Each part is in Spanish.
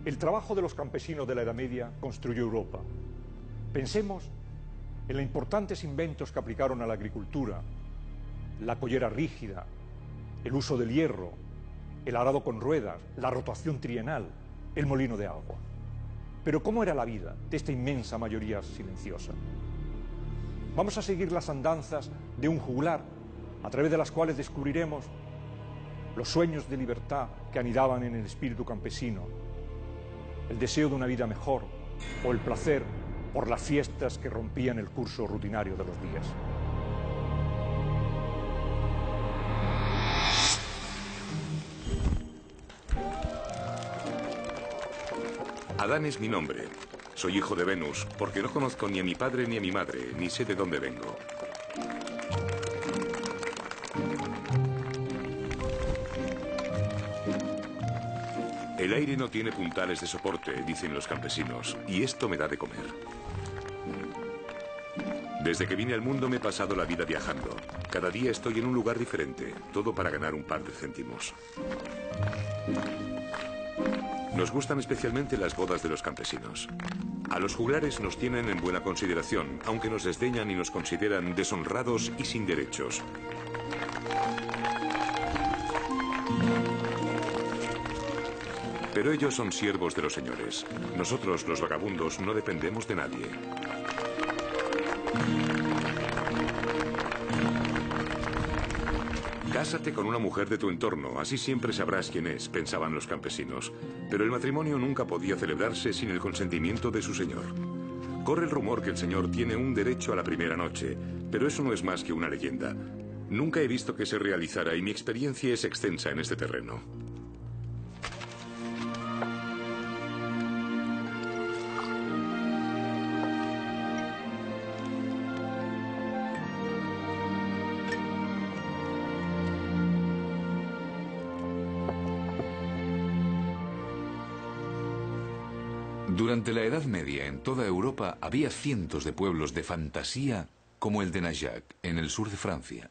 El trabajo de los campesinos de la Edad Media construyó Europa. Pensemos en los importantes inventos que aplicaron a la agricultura: la collera rígida, el uso del hierro, el arado con ruedas, la rotación trienal, el molino de agua. Pero ¿cómo era la vida de esta inmensa mayoría silenciosa? Vamos a seguir las andanzas de un juglar, a través de las cuales descubriremos los sueños de libertad que anidaban en el espíritu campesino, el deseo de una vida mejor o el placer por las fiestas que rompían el curso rutinario de los días. Adán es mi nombre. Soy hijo de Venus, porque no conozco ni a mi padre ni a mi madre, ni sé de dónde vengo. El aire no tiene puntales de soporte, dicen los campesinos, y esto me da de comer. Desde que vine al mundo me he pasado la vida viajando. Cada día estoy en un lugar diferente, todo para ganar un par de céntimos. Nos gustan especialmente las bodas de los campesinos. A los juglares nos tienen en buena consideración, aunque nos desdeñan y nos consideran deshonrados y sin derechos. Pero ellos son siervos de los señores. Nosotros, los vagabundos, no dependemos de nadie. Cásate con una mujer de tu entorno, así siempre sabrás quién es, pensaban los campesinos. Pero el matrimonio nunca podía celebrarse sin el consentimiento de su señor. Corre el rumor que el señor tiene un derecho a la primera noche, pero eso no es más que una leyenda. Nunca he visto que se realizara y mi experiencia es extensa en este terreno. Durante la Edad Media, en toda Europa, había cientos de pueblos de fantasía como el de Najac, en el sur de Francia.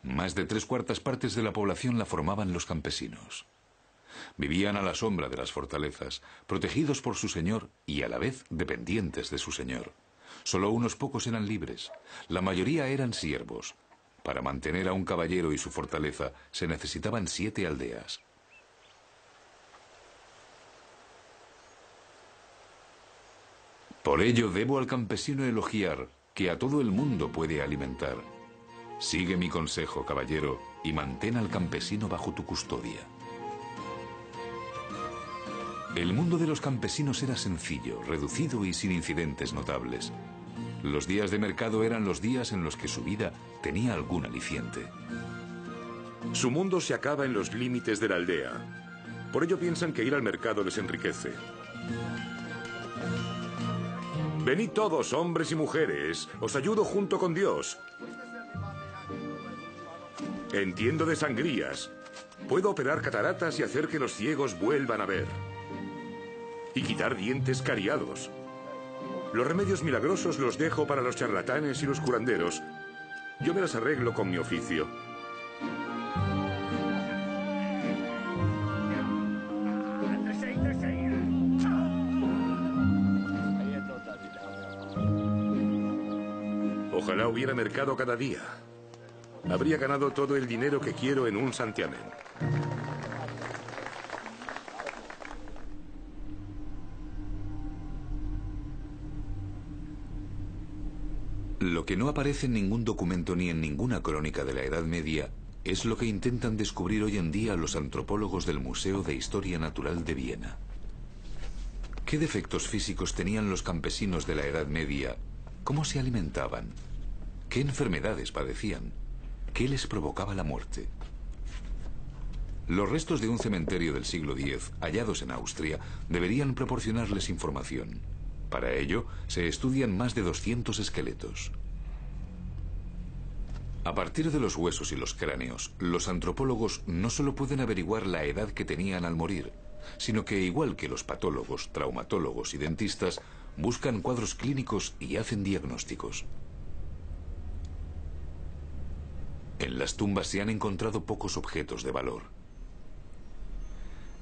Más de 3/4 partes de la población la formaban los campesinos. Vivían a la sombra de las fortalezas, protegidos por su señor y a la vez dependientes de su señor. Solo unos pocos eran libres, la mayoría eran siervos. Para mantener a un caballero y su fortaleza se necesitaban 7 aldeas. Por ello debo al campesino elogiar que a todo el mundo puede alimentar. Sigue mi consejo, caballero, y mantén al campesino bajo tu custodia. El mundo de los campesinos era sencillo, reducido y sin incidentes notables. Los días de mercado eran los días en los que su vida tenía algún aliciente. Su mundo se acaba en los límites de la aldea. Por ello piensan que ir al mercado les enriquece. Venid todos, hombres y mujeres, os ayudo junto con Dios. Entiendo de sangrías. Puedo operar cataratas y hacer que los ciegos vuelvan a ver. Y quitar dientes cariados. Los remedios milagrosos los dejo para los charlatanes y los curanderos. Yo me las arreglo con mi oficio. Ojalá hubiera mercado cada día. Habría ganado todo el dinero que quiero en un santiamén. Lo que no aparece en ningún documento ni en ninguna crónica de la Edad Media es lo que intentan descubrir hoy en día los antropólogos del Museo de Historia Natural de Viena. ¿Qué defectos físicos tenían los campesinos de la Edad Media? ¿Cómo se alimentaban? ¿Qué enfermedades padecían? ¿Qué les provocaba la muerte? Los restos de un cementerio del siglo X, hallados en Austria, deberían proporcionarles información. Para ello, se estudian más de 200 esqueletos. A partir de los huesos y los cráneos, los antropólogos no solo pueden averiguar la edad que tenían al morir, sino que, igual que los patólogos, traumatólogos y dentistas, buscan cuadros clínicos y hacen diagnósticos. En las tumbas se han encontrado pocos objetos de valor.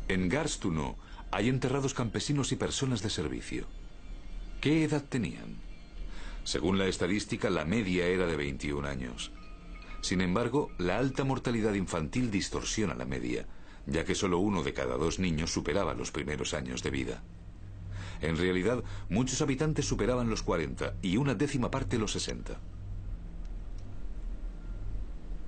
En Garstuno hay enterrados campesinos y personas de servicio. ¿Qué edad tenían? Según la estadística, la media era de 21 años. Sin embargo, la alta mortalidad infantil distorsiona la media, ya que solo 1 de cada 2 niños superaba los primeros años de vida. En realidad, muchos habitantes superaban los 40 y 1/10 parte los 60.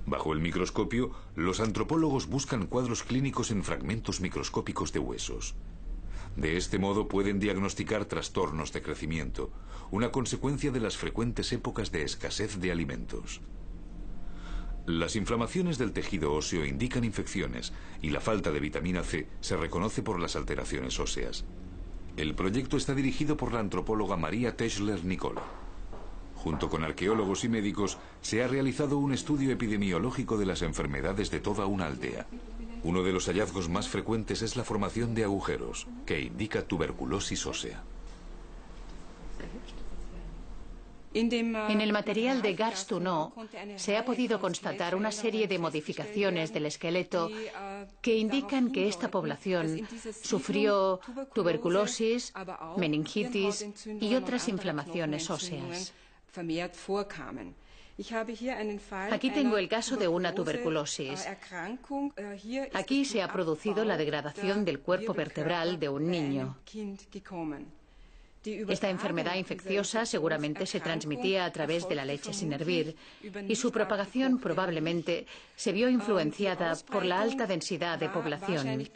Bajo el microscopio, los antropólogos buscan cuadros clínicos en fragmentos microscópicos de huesos. De este modo pueden diagnosticar trastornos de crecimiento, una consecuencia de las frecuentes épocas de escasez de alimentos. Las inflamaciones del tejido óseo indican infecciones y la falta de vitamina C se reconoce por las alteraciones óseas. El proyecto está dirigido por la antropóloga María Teschler-Nicol. Junto con arqueólogos y médicos, se ha realizado un estudio epidemiológico de las enfermedades de toda una aldea. Uno de los hallazgos más frecuentes es la formación de agujeros, que indica tuberculosis ósea. En el material de Garstuno se ha podido constatar una serie de modificaciones del esqueleto que indican que esta población sufrió tuberculosis, meningitis y otras inflamaciones óseas. Aquí tengo el caso de una tuberculosis. Aquí se ha producido la degradación del cuerpo vertebral de un niño. Esta enfermedad infecciosa seguramente se transmitía a través de la leche sin hervir y su propagación probablemente se vio influenciada por la alta densidad de población.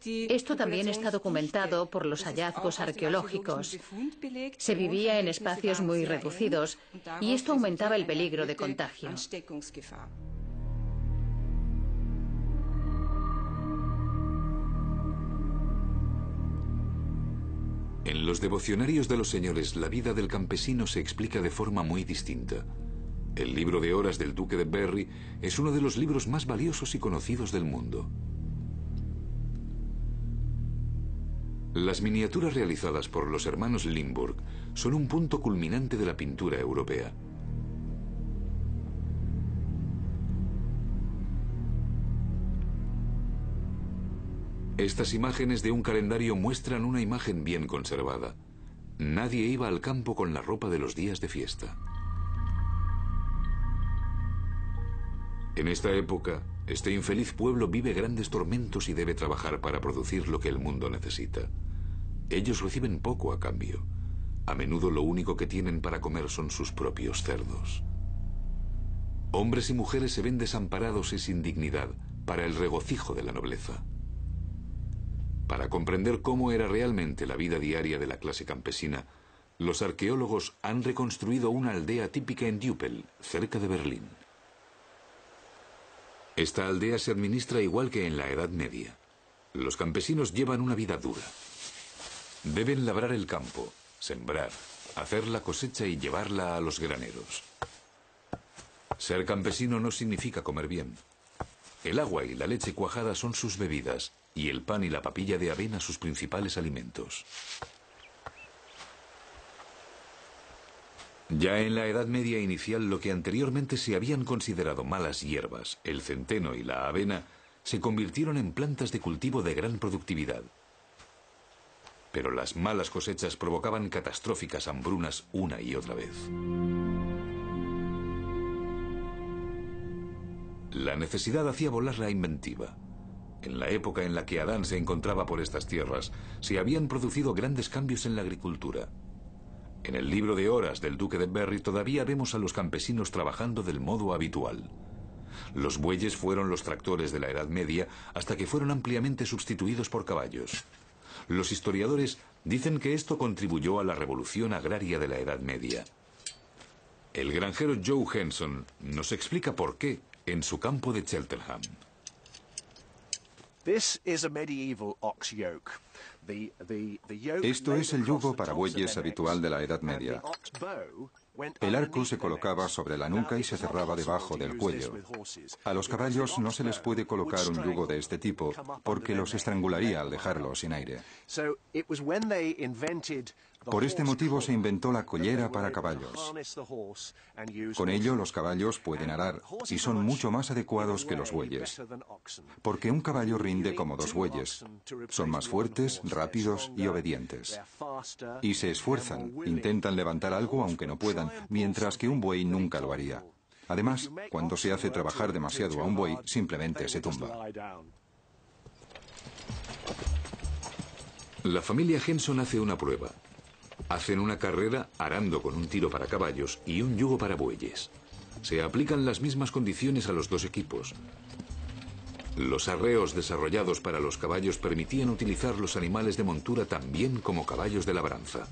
Esto también está documentado por los hallazgos arqueológicos. Se vivía en espacios muy reducidos y esto aumentaba el peligro de contagio. En los devocionarios de los señores, la vida del campesino se explica de forma muy distinta. El libro de horas del duque de Berry es uno de los libros más valiosos y conocidos del mundo. Las miniaturas realizadas por los hermanos Limburg son un punto culminante de la pintura europea. Estas imágenes de un calendario muestran una imagen bien conservada. Nadie iba al campo con la ropa de los días de fiesta. En esta época, este infeliz pueblo vive grandes tormentos y debe trabajar para producir lo que el mundo necesita. Ellos reciben poco a cambio. A menudo lo único que tienen para comer son sus propios cerdos. Hombres y mujeres se ven desamparados y sin dignidad para el regocijo de la nobleza. Para comprender cómo era realmente la vida diaria de la clase campesina, los arqueólogos han reconstruido una aldea típica en Düppel, cerca de Berlín. Esta aldea se administra igual que en la Edad Media. Los campesinos llevan una vida dura. Deben labrar el campo, sembrar, hacer la cosecha y llevarla a los graneros. Ser campesino no significa comer bien. El agua y la leche cuajada son sus bebidas, y el pan y la papilla de avena sus principales alimentos. Ya en la Edad Media inicial, lo que anteriormente se habían considerado malas hierbas, el centeno y la avena, se convirtieron en plantas de cultivo de gran productividad. Pero las malas cosechas provocaban catastróficas hambrunas una y otra vez. La necesidad hacía volar la inventiva. En la época en la que Adán se encontraba por estas tierras, se habían producido grandes cambios en la agricultura. En el libro de horas del duque de Berry todavía vemos a los campesinos trabajando del modo habitual. Los bueyes fueron los tractores de la Edad Media hasta que fueron ampliamente sustituidos por caballos. Los historiadores dicen que esto contribuyó a la revolución agraria de la Edad Media. El granjero Joe Henson nos explica por qué en su campo de Cheltenham. This is a medieval ox yoke. Esto es el yugo para bueyes habitual de la Edad Media. El arco se colocaba sobre la nuca y se cerraba debajo del cuello. A los caballos no se les puede colocar un yugo de este tipo porque los estrangularía al dejarlos sin aire. Por este motivo se inventó la collera para caballos. Con ello los caballos pueden arar y son mucho más adecuados que los bueyes. Porque un caballo rinde como dos bueyes. Son más fuertes, rápidos y obedientes. Y se esfuerzan, intentan levantar algo aunque no puedan, mientras que un buey nunca lo haría. Además, cuando se hace trabajar demasiado a un buey, simplemente se tumba. La familia Henson hace una prueba. Hacen una carrera arando con un tiro para caballos y un yugo para bueyes. Se aplican las mismas condiciones a los dos equipos. Los arreos desarrollados para los caballos permitían utilizar los animales de montura también como caballos de labranza.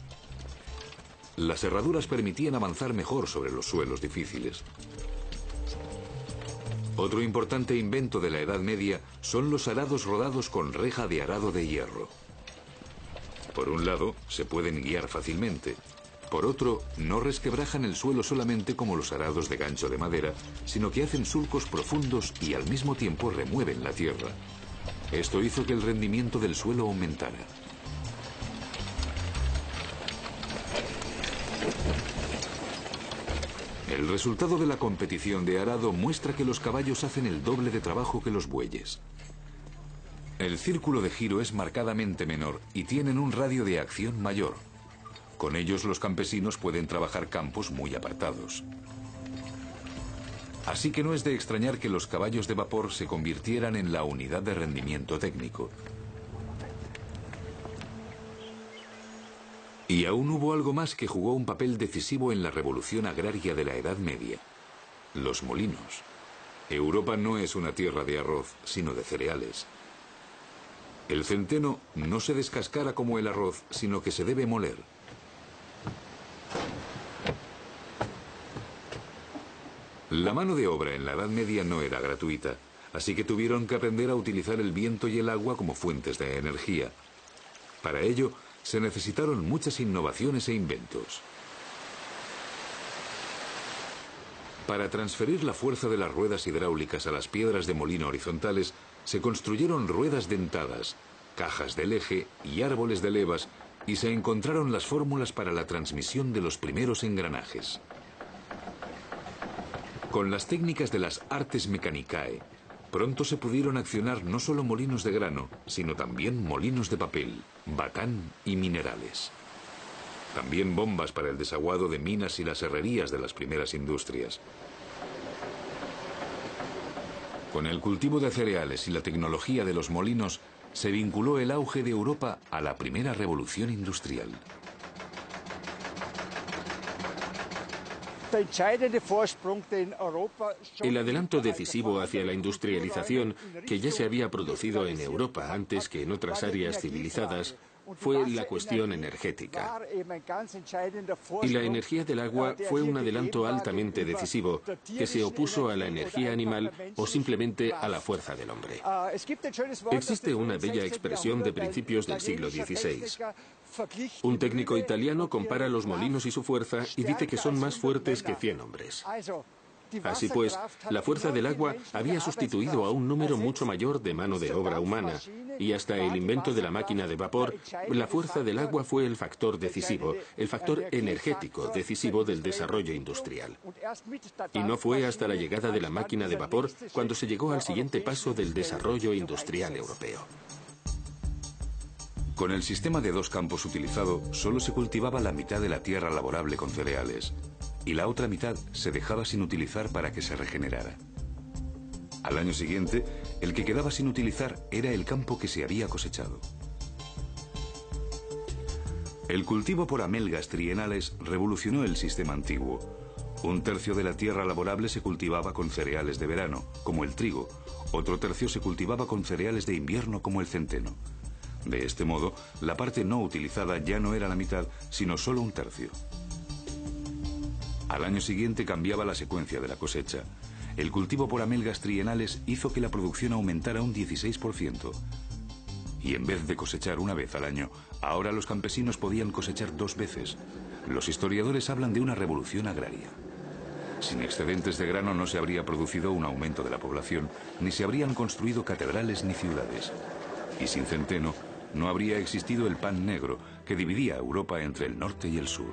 Las herraduras permitían avanzar mejor sobre los suelos difíciles. Otro importante invento de la Edad Media son los arados rodados con reja de arado de hierro. Por un lado, se pueden guiar fácilmente. Por otro, no resquebrajan el suelo solamente como los arados de gancho de madera, sino que hacen surcos profundos y al mismo tiempo remueven la tierra. Esto hizo que el rendimiento del suelo aumentara. El resultado de la competición de arado muestra que los caballos hacen el doble de trabajo que los bueyes. El círculo de giro es marcadamente menor y tienen un radio de acción mayor. Con ellos los campesinos pueden trabajar campos muy apartados. Así que no es de extrañar que los caballos de vapor se convirtieran en la unidad de rendimiento técnico. Y aún hubo algo más que jugó un papel decisivo en la revolución agraria de la Edad Media: los molinos. Europa no es una tierra de arroz, sino de cereales. El centeno no se descascara como el arroz, sino que se debe moler. La mano de obra en la Edad Media no era gratuita, así que tuvieron que aprender a utilizar el viento y el agua como fuentes de energía. Para ello, se necesitaron muchas innovaciones e inventos. Para transferir la fuerza de las ruedas hidráulicas a las piedras de molino horizontales, se construyeron ruedas dentadas, cajas del eje y árboles de levas, y se encontraron las fórmulas para la transmisión de los primeros engranajes. Con las técnicas de las artes mechanicae, pronto se pudieron accionar no solo molinos de grano, sino también molinos de papel, batán y minerales. También bombas para el desaguado de minas y las herrerías de las primeras industrias. Con el cultivo de cereales y la tecnología de los molinos, se vinculó el auge de Europa a la primera revolución industrial. El adelanto decisivo hacia la industrialización, que ya se había producido en Europa antes que en otras áreas civilizadas, fue la cuestión energética. Y la energía del agua fue un adelanto altamente decisivo, que se opuso a la energía animal o simplemente a la fuerza del hombre. Existe una bella expresión de principios del siglo XVI. Un técnico italiano compara los molinos y su fuerza y dice que son más fuertes que 100 hombres. Así pues, la fuerza del agua había sustituido a un número mucho mayor de mano de obra humana, y hasta el invento de la máquina de vapor, la fuerza del agua fue el factor decisivo, el factor energético decisivo del desarrollo industrial. Y no fue hasta la llegada de la máquina de vapor cuando se llegó al siguiente paso del desarrollo industrial europeo. Con el sistema de dos campos utilizado, solo se cultivaba la mitad de la tierra laborable con cereales, y la otra mitad se dejaba sin utilizar para que se regenerara. Al año siguiente, el que quedaba sin utilizar era el campo que se había cosechado. El cultivo por amelgas trienales revolucionó el sistema antiguo. Un tercio de la tierra laborable se cultivaba con cereales de verano, como el trigo. Otro tercio se cultivaba con cereales de invierno, como el centeno. De este modo, la parte no utilizada ya no era la mitad, sino solo un tercio. Al año siguiente cambiaba la secuencia de la cosecha. El cultivo por amelgas trienales hizo que la producción aumentara un 16%. Y en vez de cosechar una vez al año, ahora los campesinos podían cosechar 2 veces. Los historiadores hablan de una revolución agraria. Sin excedentes de grano no se habría producido un aumento de la población, ni se habrían construido catedrales ni ciudades. Y sin centeno, no habría existido el pan negro, que dividía a Europa entre el norte y el sur.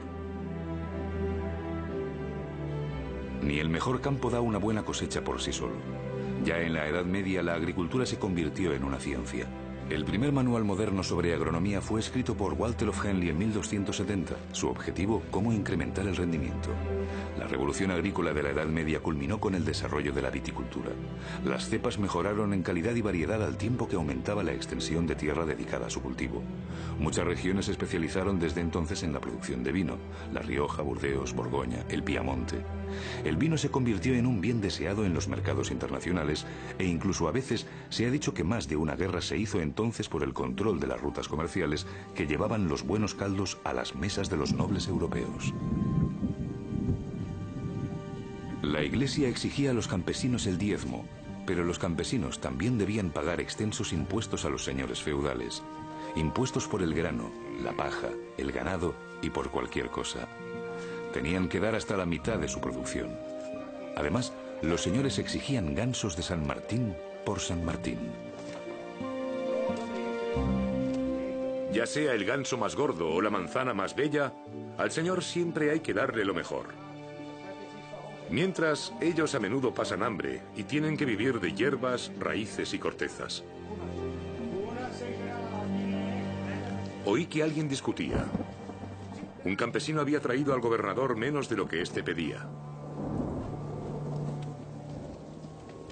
Ni el mejor campo da una buena cosecha por sí solo. Ya en la Edad Media la agricultura se convirtió en una ciencia. El primer manual moderno sobre agronomía fue escrito por Walter of Henley en 1270. Su objetivo, cómo incrementar el rendimiento. La revolución agrícola de la Edad Media culminó con el desarrollo de la viticultura. Las cepas mejoraron en calidad y variedad al tiempo que aumentaba la extensión de tierra dedicada a su cultivo. Muchas regiones se especializaron desde entonces en la producción de vino: La Rioja, Burdeos, Borgoña, el Piamonte. El vino se convirtió en un bien deseado en los mercados internacionales e incluso a veces se ha dicho que más de una guerra se hizo entonces por el control de las rutas comerciales que llevaban los buenos caldos a las mesas de los nobles europeos. La Iglesia exigía a los campesinos el diezmo, pero los campesinos también debían pagar extensos impuestos a los señores feudales. Impuestos por el grano, la paja, el ganado y por cualquier cosa. Tenían que dar hasta la mitad de su producción. Además, los señores exigían gansos de San Martín por San Martín. Ya sea el ganso más gordo o la manzana más bella, al señor siempre hay que darle lo mejor. Mientras, ellos a menudo pasan hambre y tienen que vivir de hierbas, raíces y cortezas. Oí que alguien discutía. Un campesino había traído al gobernador menos de lo que éste pedía.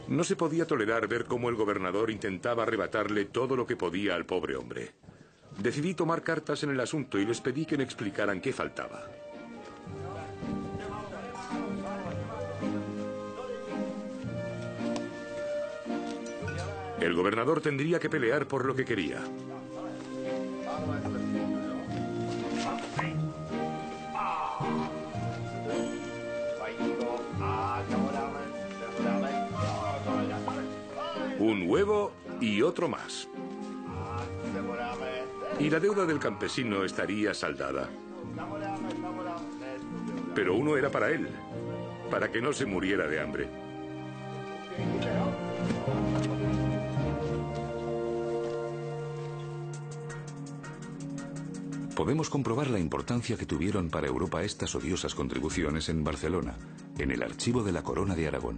No se podía tolerar ver cómo el gobernador intentaba arrebatarle todo lo que podía al pobre hombre. Decidí tomar cartas en el asunto y les pedí que me explicaran qué faltaba. El gobernador tendría que pelear por lo que quería. Un huevo y otro más. Y la deuda del campesino estaría saldada. Pero uno era para él, para que no se muriera de hambre. Podemos comprobar la importancia que tuvieron para Europa estas odiosas contribuciones en Barcelona, en el archivo de la Corona de Aragón.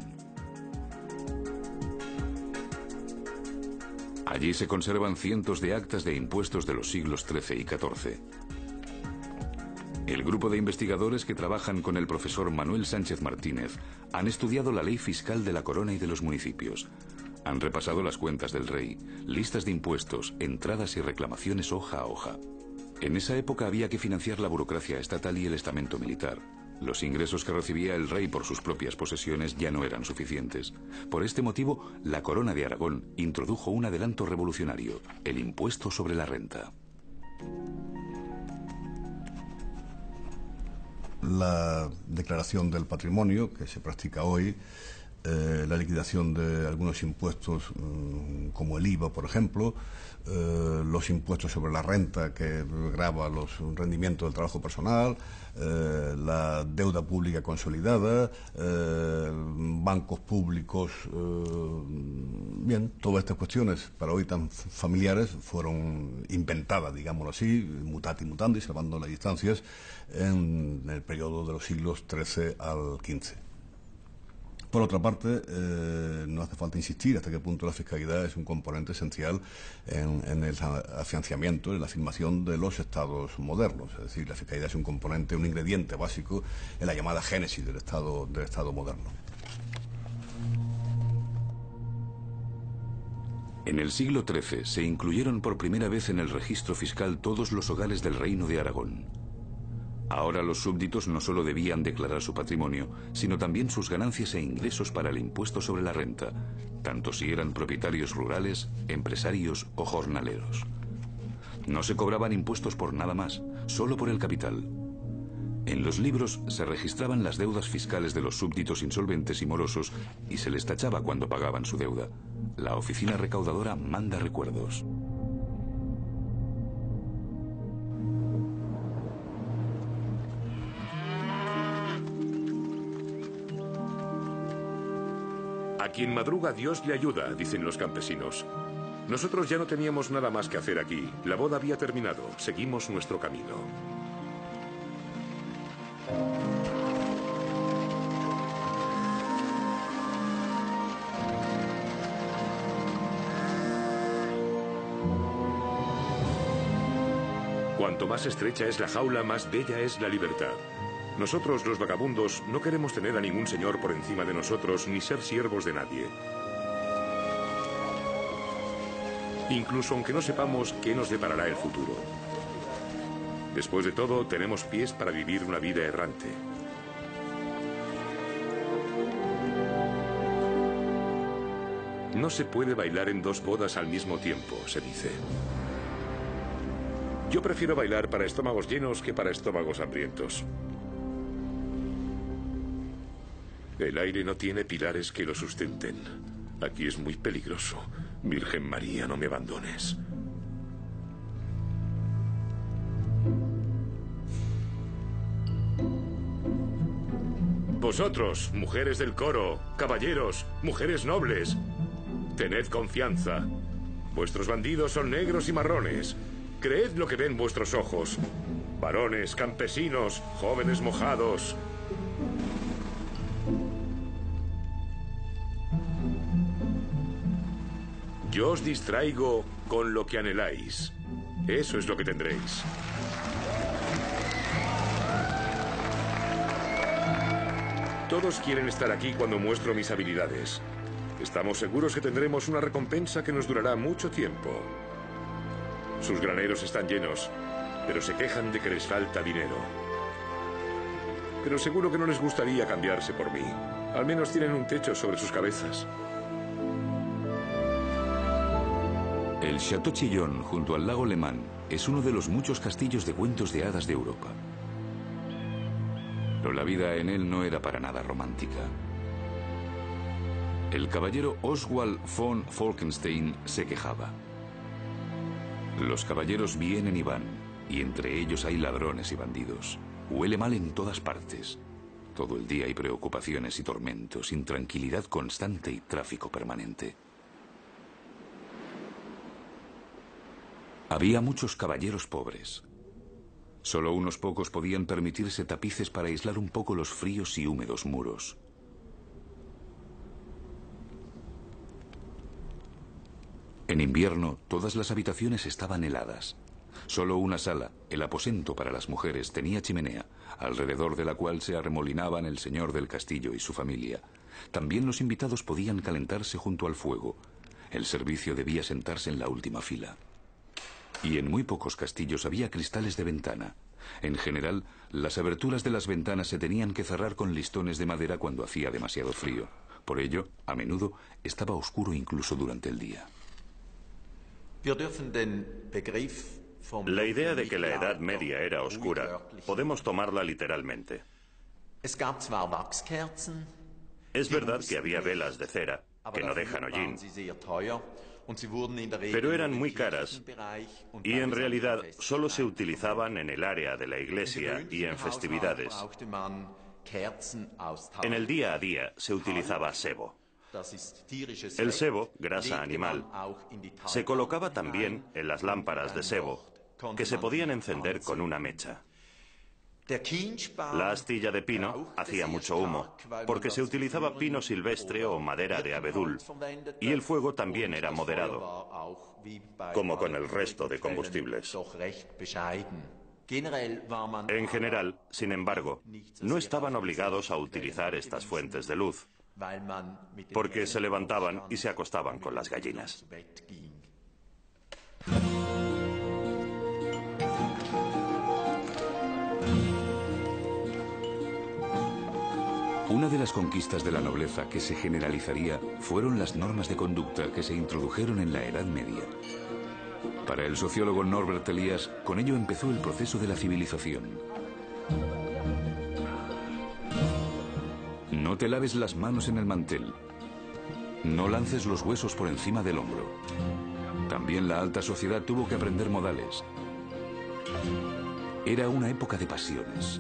Allí se conservan cientos de actas de impuestos de los siglos XIII y XIV. El grupo de investigadores que trabajan con el profesor Manuel Sánchez Martínez han estudiado la ley fiscal de la Corona y de los municipios. Han repasado las cuentas del rey, listas de impuestos, entradas y reclamaciones hoja a hoja. En esa época había que financiar la burocracia estatal y el estamento militar. Los ingresos que recibía el rey por sus propias posesiones ya no eran suficientes. Por este motivo, la Corona de Aragón introdujo un adelanto revolucionario, el impuesto sobre la renta. La declaración del patrimonio que se practica hoy, la liquidación de algunos impuestos como el IVA, por ejemplo, los impuestos sobre la renta que grava los rendimientos del trabajo personal, la deuda pública consolidada, bancos públicos, bien, todas estas cuestiones para hoy tan familiares fueron inventadas, digámoslo así, mutati mutandi, salvando las distancias, en el periodo de los siglos XIII al XV. Por otra parte, no hace falta insistir hasta qué punto la fiscalidad es un componente esencial en el afianzamiento, en la afirmación de los estados modernos. Es decir, la fiscalidad es un componente, un ingrediente básico en la llamada génesis del estado moderno. En el siglo XIII se incluyeron por primera vez en el registro fiscal todos los hogares del Reino de Aragón. Ahora los súbditos no solo debían declarar su patrimonio, sino también sus ganancias e ingresos para el impuesto sobre la renta, tanto si eran propietarios rurales, empresarios o jornaleros. No se cobraban impuestos por nada más, solo por el capital. En los libros se registraban las deudas fiscales de los súbditos insolventes y morosos y se les tachaba cuando pagaban su deuda. La oficina recaudadora manda recuerdos. A quien madruga Dios le ayuda, dicen los campesinos. Nosotros ya no teníamos nada más que hacer aquí. La boda había terminado. Seguimos nuestro camino. Cuanto más estrecha es la jaula, más bella es la libertad. Nosotros, los vagabundos, no queremos tener a ningún señor por encima de nosotros ni ser siervos de nadie. Incluso aunque no sepamos qué nos deparará el futuro. Después de todo, tenemos pies para vivir una vida errante. No se puede bailar en dos bodas al mismo tiempo, se dice. Yo prefiero bailar para estómagos llenos que para estómagos hambrientos. El aire no tiene pilares que lo sustenten. Aquí es muy peligroso. Virgen María, no me abandones. Vosotros, mujeres del coro, caballeros, mujeres nobles, tened confianza. Vuestros bandidos son negros y marrones. Creed lo que ven vuestros ojos. Varones, campesinos, jóvenes mojados. Yo os distraigo con lo que anheláis. Eso es lo que tendréis. Todos quieren estar aquí cuando muestro mis habilidades. Estamos seguros que tendremos una recompensa que nos durará mucho tiempo. Sus graneros están llenos, pero se quejan de que les falta dinero. Pero seguro que no les gustaría cambiarse por mí. Al menos tienen un techo sobre sus cabezas. El Château Chillon, junto al lago Le Mans, es uno de los muchos castillos de cuentos de hadas de Europa. Pero la vida en él no era para nada romántica. El caballero Oswald von Falkenstein se quejaba. Los caballeros vienen y van, y entre ellos hay ladrones y bandidos. Huele mal en todas partes. Todo el día hay preocupaciones y tormentos, intranquilidad constante y tráfico permanente. Había muchos caballeros pobres. Solo unos pocos podían permitirse tapices para aislar un poco los fríos y húmedos muros. En invierno, todas las habitaciones estaban heladas. Solo una sala, el aposento para las mujeres, tenía chimenea, alrededor de la cual se arremolinaban el señor del castillo y su familia. También los invitados podían calentarse junto al fuego. El servicio debía sentarse en la última fila. Y en muy pocos castillos había cristales de ventana. En general, las aberturas de las ventanas se tenían que cerrar con listones de madera cuando hacía demasiado frío. Por ello, a menudo, estaba oscuro incluso durante el día. La idea de que la Edad Media era oscura, podemos tomarla literalmente. Es verdad que había velas de cera, que no dejan hollín, pero eran muy caras y en realidad solo se utilizaban en el área de la iglesia y en festividades. En el día a día se utilizaba sebo. El sebo, grasa animal, se colocaba también en las lámparas de sebo, que se podían encender con una mecha. La astilla de pino hacía mucho humo, porque se utilizaba pino silvestre o madera de abedul, y el fuego también era moderado, como con el resto de combustibles. En general, sin embargo, no estaban obligados a utilizar estas fuentes de luz, porque se levantaban y se acostaban con las gallinas. Una de las conquistas de la nobleza que se generalizaría fueron las normas de conducta que se introdujeron en la Edad Media. Para el sociólogo Norbert Elias, con ello empezó el proceso de la civilización. No te laves las manos en el mantel. No lances los huesos por encima del hombro. También la alta sociedad tuvo que aprender modales. Era una época de pasiones.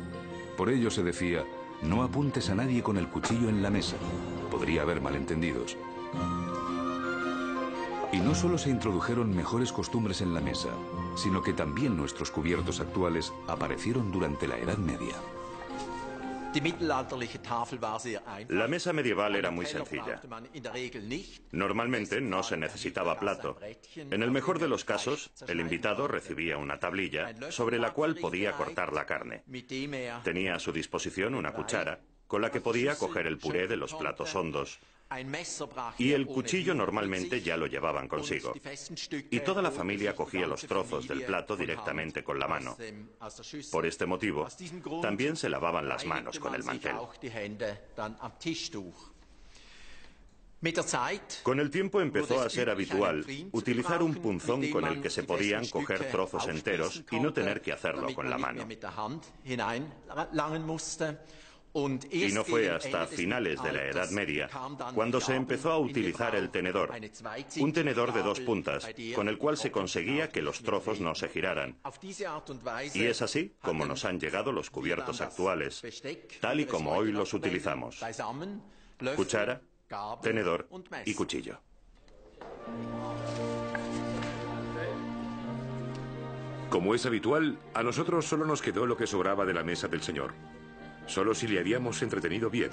Por ello se decía: no apuntes a nadie con el cuchillo en la mesa, podría haber malentendidos. Y no solo se introdujeron mejores costumbres en la mesa, sino que también nuestros cubiertos actuales aparecieron durante la Edad Media. La mesa medieval era muy sencilla. Normalmente no se necesitaba plato. En el mejor de los casos, el invitado recibía una tablilla sobre la cual podía cortar la carne. Tenía a su disposición una cuchara con la que podía coger el puré de los platos hondos. Y el cuchillo normalmente ya lo llevaban consigo. Y toda la familia cogía los trozos del plato directamente con la mano. Por este motivo, también se lavaban las manos con el mantel. Con el tiempo empezó a ser habitual utilizar un punzón con el que se podían coger trozos enteros y no tener que hacerlo con la mano. Y no fue hasta finales de la Edad Media cuando se empezó a utilizar el tenedor, un tenedor de 2 puntas, con el cual se conseguía que los trozos no se giraran. Y es así como nos han llegado los cubiertos actuales, tal y como hoy los utilizamos: cuchara, tenedor y cuchillo. Como es habitual, a nosotros solo nos quedó lo que sobraba de la mesa del Señor. Solo si le habíamos entretenido bien,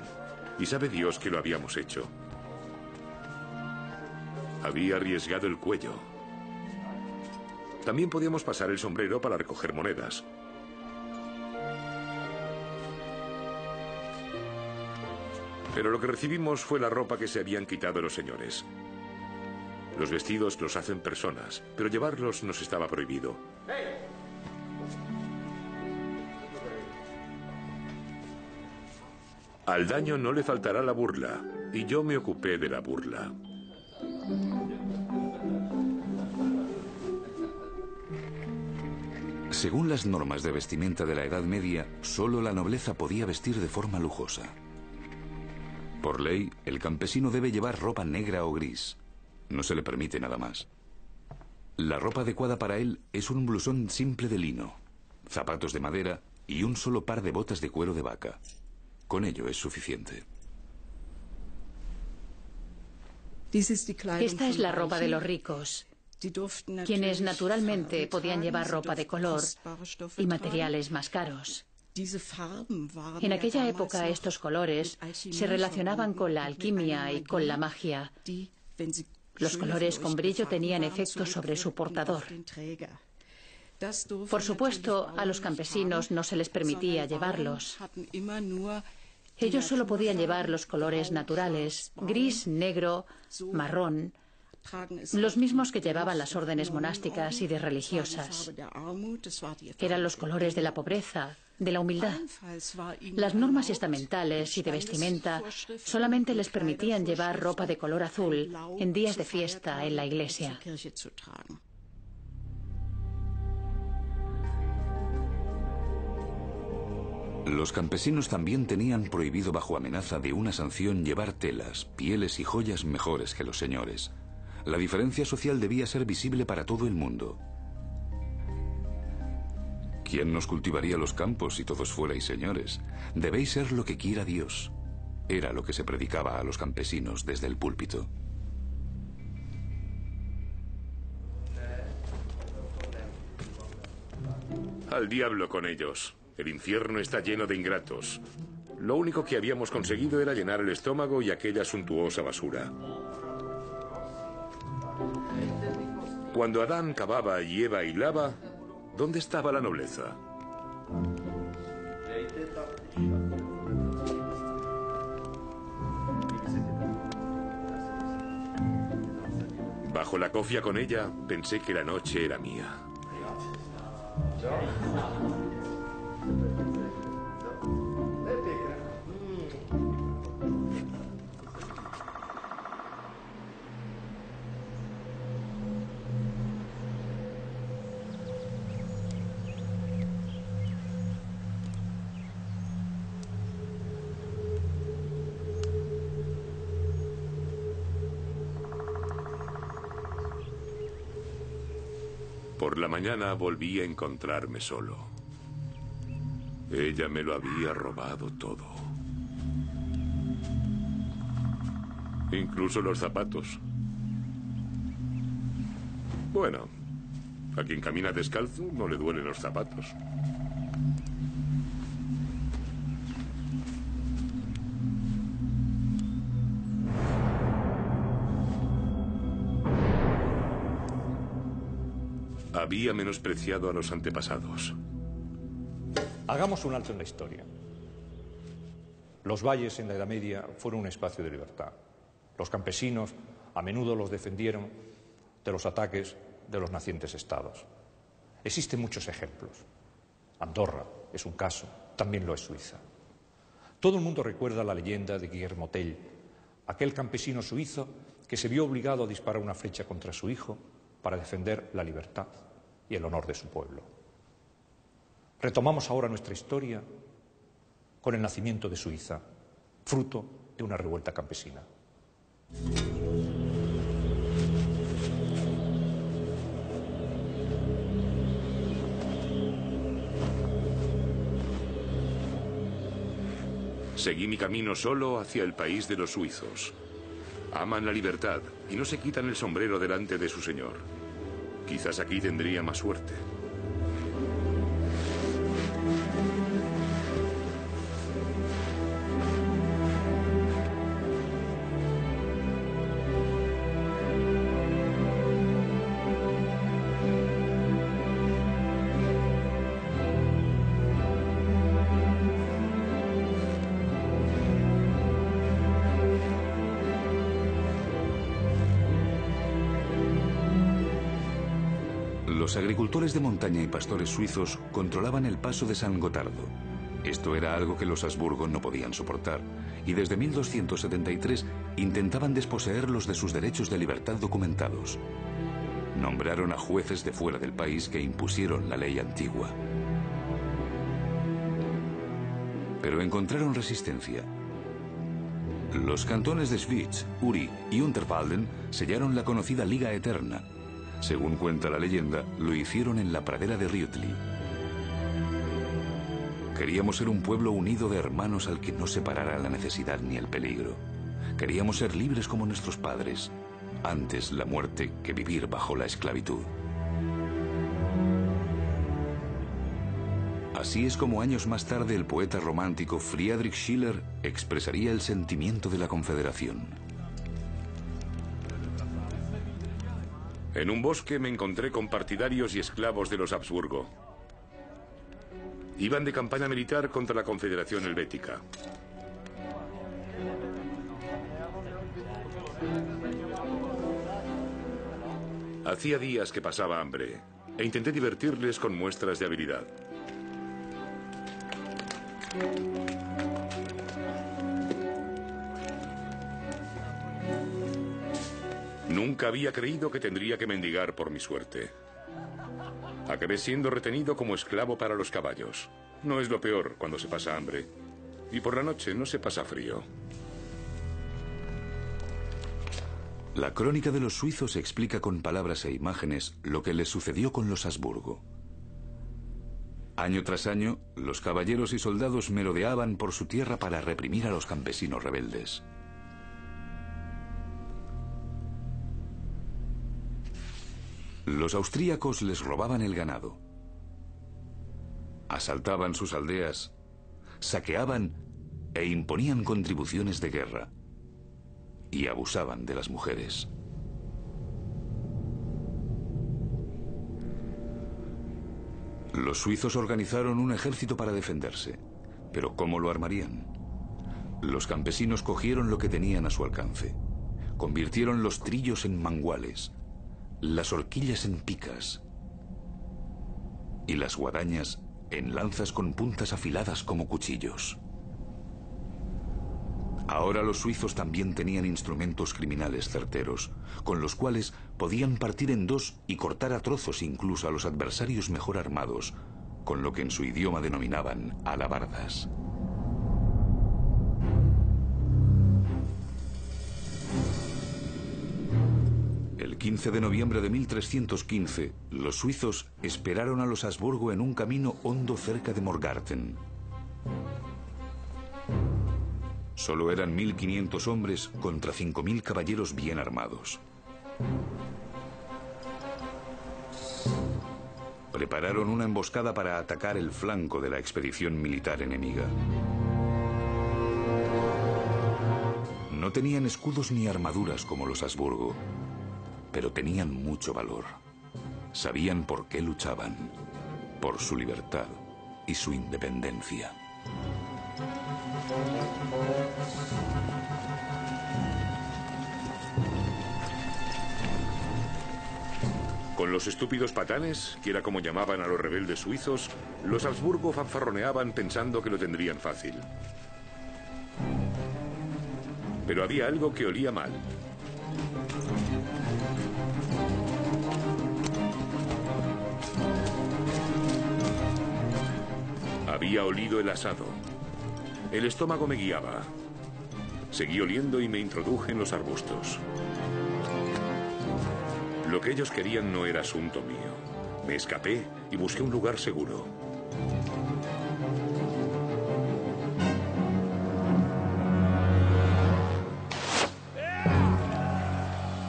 y sabe Dios que lo habíamos hecho. Había arriesgado el cuello. También podíamos pasar el sombrero para recoger monedas. Pero lo que recibimos fue la ropa que se habían quitado los señores. Los vestidos los hacen personas, pero llevarlos nos estaba prohibido. Al daño no le faltará la burla, y yo me ocupé de la burla. Según las normas de vestimenta de la Edad Media, solo la nobleza podía vestir de forma lujosa. Por ley, el campesino debe llevar ropa negra o gris. No se le permite nada más. La ropa adecuada para él es un blusón simple de lino, zapatos de madera y un solo par de botas de cuero de vaca. Con ello es suficiente. Esta es la ropa de los ricos, quienes naturalmente podían llevar ropa de color y materiales más caros. En aquella época estos colores se relacionaban con la alquimia y con la magia. Los colores con brillo tenían efecto sobre su portador. Por supuesto, a los campesinos no se les permitía llevarlos. Ellos solo podían llevar los colores naturales: gris, negro, marrón, los mismos que llevaban las órdenes monásticas y de religiosas. Eran los colores de la pobreza, de la humildad. Las normas estamentales y de vestimenta solamente les permitían llevar ropa de color azul en días de fiesta en la iglesia. Los campesinos también tenían prohibido, bajo amenaza de una sanción, llevar telas, pieles y joyas mejores que los señores. La diferencia social debía ser visible para todo el mundo. ¿Quién nos cultivaría los campos si todos fuerais señores? Debéis ser lo que quiera Dios. Era lo que se predicaba a los campesinos desde el púlpito. Al diablo con ellos. El infierno está lleno de ingratos. Lo único que habíamos conseguido era llenar el estómago y aquella suntuosa basura. Cuando Adán cavaba y Eva hilaba, ¿dónde estaba la nobleza? Bajo la cofia con ella, pensé que la noche era mía. Por la mañana volví a encontrarme solo. Ella me lo había robado todo. Incluso los zapatos. Bueno, a quien camina descalzo no le duelen los zapatos. Había menospreciado a los antepasados. Hagamos un alto en la historia. Los valles en la Edad Media fueron un espacio de libertad. Los campesinos a menudo los defendieron de los ataques de los nacientes estados. Existen muchos ejemplos. Andorra es un caso, también lo es Suiza. Todo el mundo recuerda la leyenda de Guillermo Tell, aquel campesino suizo que se vio obligado a disparar una flecha contra su hijo para defender la libertad y el honor de su pueblo. Retomamos ahora nuestra historia con el nacimiento de Suiza, fruto de una revuelta campesina. Seguí mi camino solo hacia el país de los suizos. Aman la libertad y no se quitan el sombrero delante de su señor. Quizás aquí tendría más suerte. Los agricultores de montaña y pastores suizos controlaban el paso de San Gotardo. Esto era algo que los Habsburgo no podían soportar, y desde 1273 intentaban desposeerlos de sus derechos de libertad documentados. Nombraron a jueces de fuera del país que impusieron la ley antigua. Pero encontraron resistencia. Los cantones de Schwyz, Uri y Unterwalden sellaron la conocida Liga Eterna. Según cuenta la leyenda, lo hicieron en la pradera de Riutli. Queríamos ser un pueblo unido de hermanos al que no separara la necesidad ni el peligro. Queríamos ser libres como nuestros padres, antes la muerte que vivir bajo la esclavitud. Así es como años más tarde el poeta romántico Friedrich Schiller expresaría el sentimiento de la Confederación. En un bosque me encontré con partidarios y esclavos de los Habsburgo. Iban de campaña militar contra la Confederación Helvética. Hacía días que pasaba hambre e intenté divertirles con muestras de habilidad. Nunca había creído que tendría que mendigar por mi suerte. Acabé siendo retenido como esclavo para los caballos. No es lo peor cuando se pasa hambre. Y por la noche no se pasa frío. La crónica de los suizos explica con palabras e imágenes lo que les sucedió con los Habsburgo. Año tras año, los caballeros y soldados merodeaban por su tierra para reprimir a los campesinos rebeldes. Los austríacos les robaban el ganado, asaltaban sus aldeas, saqueaban e imponían contribuciones de guerra y abusaban de las mujeres. Los suizos organizaron un ejército para defenderse, pero ¿cómo lo armarían? Los campesinos cogieron lo que tenían a su alcance, convirtieron los trillos en manguales, las horquillas en picas y las guadañas en lanzas con puntas afiladas como cuchillos. Ahora los suizos también tenían instrumentos criminales certeros, con los cuales podían partir en dos y cortar a trozos incluso a los adversarios mejor armados, con lo que en su idioma denominaban alabardas. El 15 de noviembre de 1315, los suizos esperaron a los Habsburgo en un camino hondo cerca de Morgarten. Solo eran 1.500 hombres contra 5.000 caballeros bien armados. Prepararon una emboscada para atacar el flanco de la expedición militar enemiga. No tenían escudos ni armaduras como los Habsburgo, pero tenían mucho valor. Sabían por qué luchaban, por su libertad y su independencia. Con los estúpidos patanes, que era como llamaban a los rebeldes suizos, los Habsburgo fanfarroneaban pensando que lo tendrían fácil. Pero había algo que olía mal. Había olido el asado. El estómago me guiaba. Seguí oliendo y me introduje en los arbustos. Lo que ellos querían no era asunto mío. Me escapé y busqué un lugar seguro.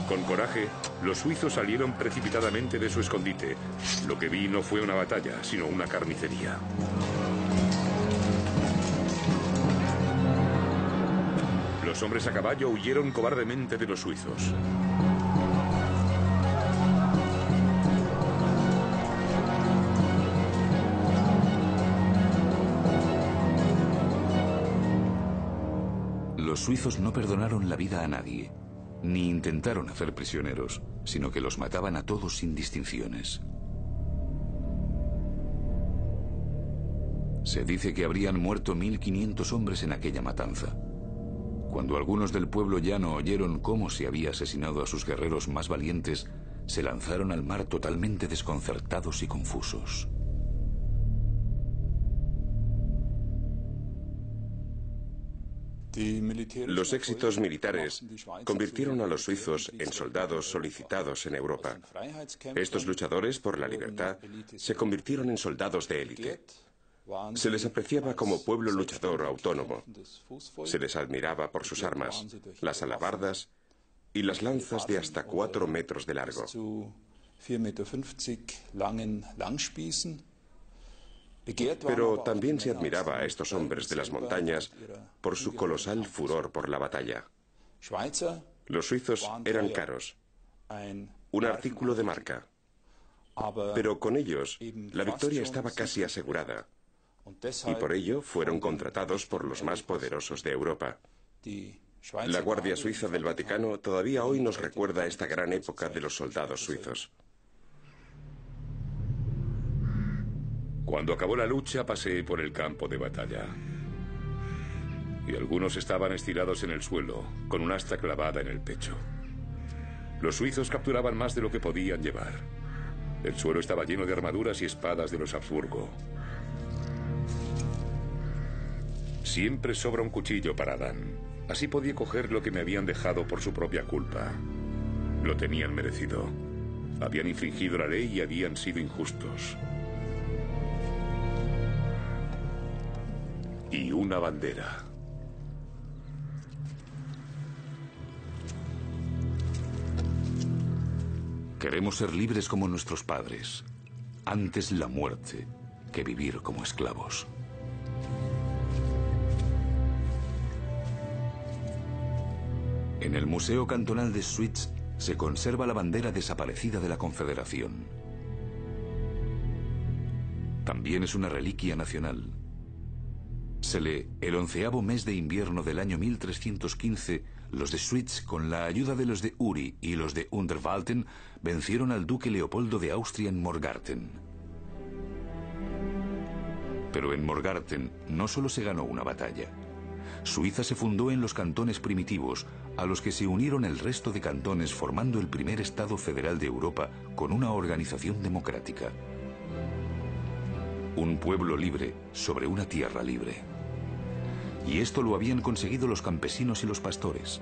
Con coraje, los suizos salieron precipitadamente de su escondite. Lo que vi no fue una batalla, sino una carnicería. Los hombres a caballo huyeron cobardemente de los suizos. Los suizos no perdonaron la vida a nadie, ni intentaron hacer prisioneros, sino que los mataban a todos sin distinciones. Se dice que habrían muerto 1.500 hombres en aquella matanza. Cuando algunos del pueblo llano oyeron cómo se había asesinado a sus guerreros más valientes, se lanzaron al mar totalmente desconcertados y confusos. Los éxitos militares convirtieron a los suizos en soldados solicitados en Europa. Estos luchadores por la libertad se convirtieron en soldados de élite. Se les apreciaba como pueblo luchador autónomo. Se les admiraba por sus armas, las alabardas y las lanzas de hasta 4 metros de largo. Pero también se admiraba a estos hombres de las montañas por su colosal furor por la batalla. Los suizos eran caros, un artículo de marca, pero con ellos la victoria estaba casi asegurada, y por ello fueron contratados por los más poderosos de Europa. La Guardia Suiza del Vaticano todavía hoy nos recuerda esta gran época de los soldados suizos. Cuando acabó la lucha, pasé por el campo de batalla. Y algunos estaban estirados en el suelo, con un asta clavada en el pecho. Los suizos capturaban más de lo que podían llevar. El suelo estaba lleno de armaduras y espadas de los Habsburgo. Siempre sobra un cuchillo para Adán. Así podía coger lo que me habían dejado por su propia culpa. Lo tenían merecido. Habían infringido la ley y habían sido injustos. Y una bandera. Queremos ser libres como nuestros padres. Antes la muerte que vivir como esclavos. En el Museo Cantonal de Schwyz se conserva la bandera desaparecida de la Confederación. También es una reliquia nacional. Se lee: el 11º mes de invierno del año 1315, los de Schwyz, con la ayuda de los de Uri y los de Unterwalden, vencieron al duque Leopoldo de Austria en Morgarten. Pero en Morgarten no solo se ganó una batalla. Suiza se fundó en los cantones primitivos, a los que se unieron el resto de cantones, formando el primer Estado federal de Europa con una organización democrática. Un pueblo libre sobre una tierra libre. Y esto lo habían conseguido los campesinos y los pastores.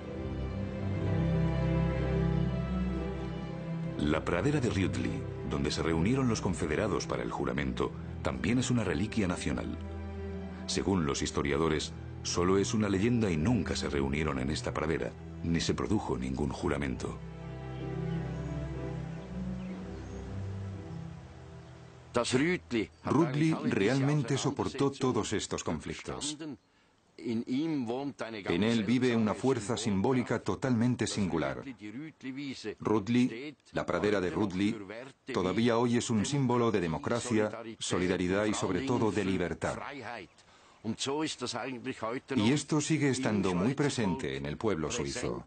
La pradera de Rütli, donde se reunieron los confederados para el juramento, también es una reliquia nacional. Según los historiadores, solo es una leyenda y nunca se reunieron en esta pradera, ni se produjo ningún juramento. Rudli realmente soportó todos estos conflictos. En él vive una fuerza simbólica totalmente singular. Rudli, la pradera de Rudli, todavía hoy es un símbolo de democracia, solidaridad y sobre todo de libertad. Y esto sigue estando muy presente en el pueblo suizo.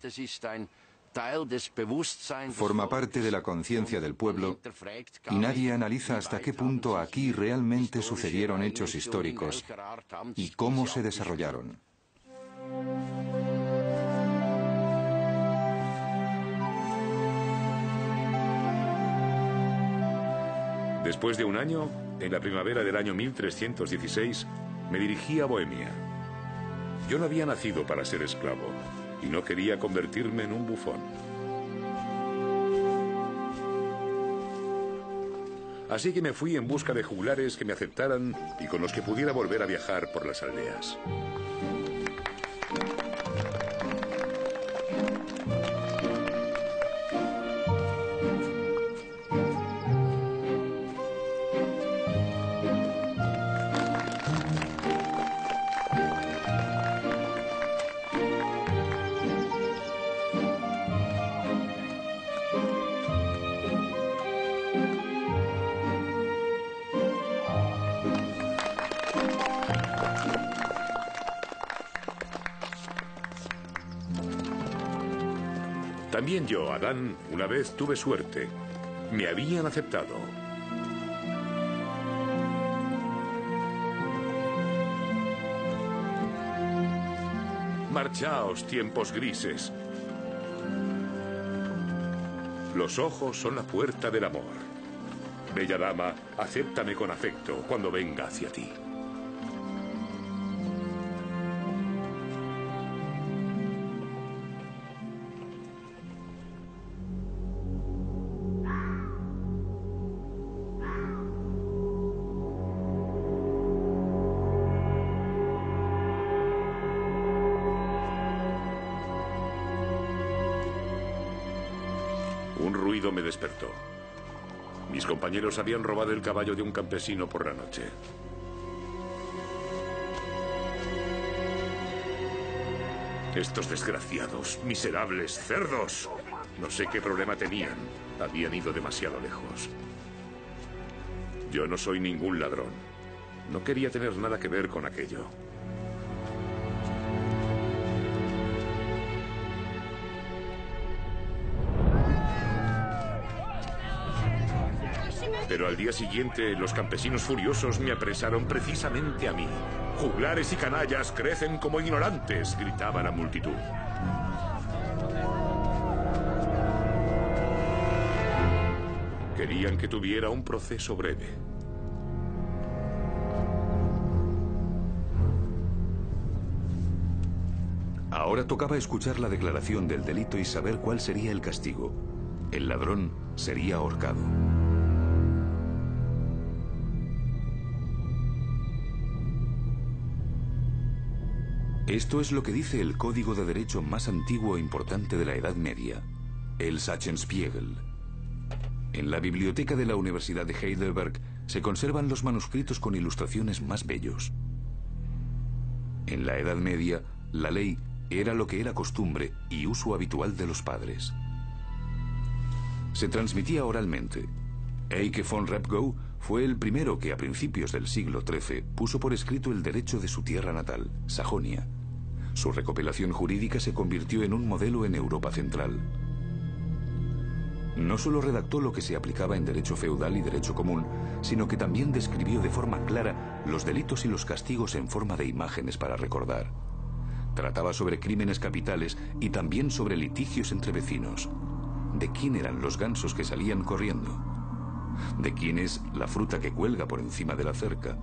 Forma parte de la conciencia del pueblo y nadie analiza hasta qué punto aquí realmente sucedieron hechos históricos y cómo se desarrollaron. Después de un año, en la primavera del año 1316, me dirigí a Bohemia. Yo no había nacido para ser esclavo y no quería convertirme en un bufón. Así que me fui en busca de juglares que me aceptaran y con los que pudiera volver a viajar por las aldeas. También yo, Adán, una vez tuve suerte. Me habían aceptado. Marchaos, tiempos grises. Los ojos son la puerta del amor. Bella dama, acéptame con afecto cuando venga hacia ti. Un ruido me despertó. Mis compañeros habían robado el caballo de un campesino por la noche. Estos desgraciados, miserables cerdos. No sé qué problema tenían. Habían ido demasiado lejos. Yo no soy ningún ladrón. No quería tener nada que ver con aquello. Pero al día siguiente, los campesinos furiosos me apresaron precisamente a mí. Juglares y canallas crecen como ignorantes, gritaba la multitud. Querían que tuviera un proceso breve. Ahora tocaba escuchar la declaración del delito y saber cuál sería el castigo. El ladrón sería ahorcado. Esto es lo que dice el código de derecho más antiguo e importante de la Edad Media, el Sachenspiegel. En la biblioteca de la Universidad de Heidelberg se conservan los manuscritos con ilustraciones más bellos. En la Edad Media, la ley era lo que era costumbre y uso habitual de los padres. Se transmitía oralmente. Eike von Repgow fue el primero que a principios del siglo XIII puso por escrito el derecho de su tierra natal, Sajonia. Su recopilación jurídica se convirtió en un modelo en Europa Central. No solo redactó lo que se aplicaba en derecho feudal y derecho común, sino que también describió de forma clara los delitos y los castigos en forma de imágenes para recordar. Trataba sobre crímenes capitales y también sobre litigios entre vecinos. ¿De quién eran los gansos que salían corriendo? ¿De quién es la fruta que cuelga por encima de la cerca?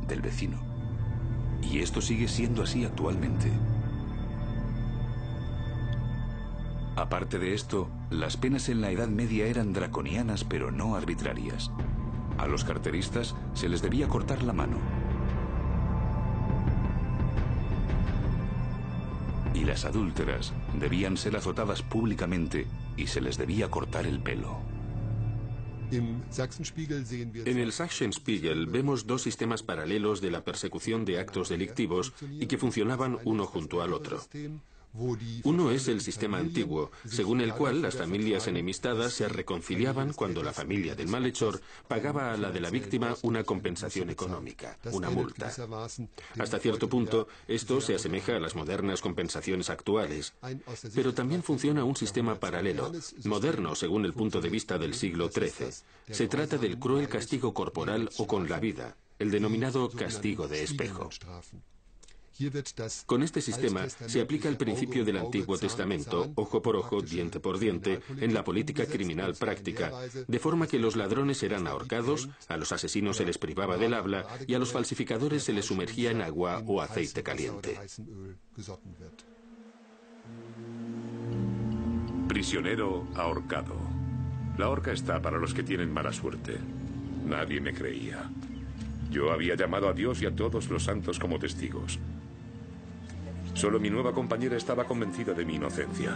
Del vecino. Y esto sigue siendo así actualmente. Aparte de esto, las penas en la Edad Media eran draconianas pero no arbitrarias. A los carteristas se les debía cortar la mano. y las adúlteras debían ser azotadas públicamente y se les debía cortar el pelo. En el Sachsenspiegel vemos dos sistemas paralelos de la persecución de actos delictivos y que funcionaban uno junto al otro. Uno es el sistema antiguo, según el cual las familias enemistadas se reconciliaban cuando la familia del malhechor pagaba a la de la víctima una compensación económica, una multa. Hasta cierto punto, esto se asemeja a las modernas compensaciones actuales, pero también funciona un sistema paralelo, moderno según el punto de vista del siglo XIII. Se trata del cruel castigo corporal o con la vida, el denominado castigo de espejo. Con este sistema se aplica el principio del Antiguo Testamento, ojo por ojo, diente por diente, en la política criminal práctica, de forma que los ladrones eran ahorcados, a los asesinos se les privaba del habla y a los falsificadores se les sumergía en agua o aceite caliente. Prisionero ahorcado. La horca está para los que tienen mala suerte. Nadie me creía. Yo había llamado a Dios y a todos los santos como testigos. Solo mi nueva compañera estaba convencida de mi inocencia.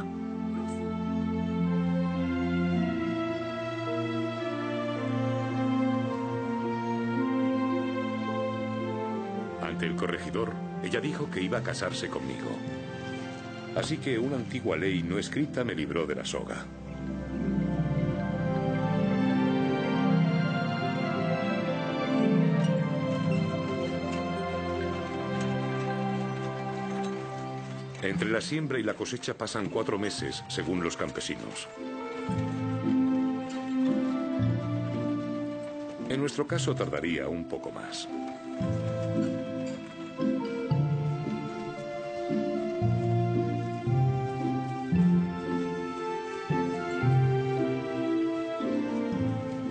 Ante el corregidor, ella dijo que iba a casarse conmigo. Así que una antigua ley no escrita me libró de la soga. Entre la siembra y la cosecha pasan 4 meses, según los campesinos. En nuestro caso tardaría un poco más.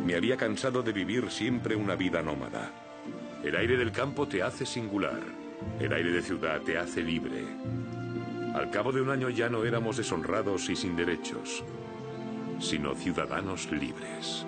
Me había cansado de vivir siempre una vida nómada. El aire del campo te hace singular. El aire de ciudad te hace libre. Al cabo de un año ya no éramos deshonrados y sin derechos, sino ciudadanos libres.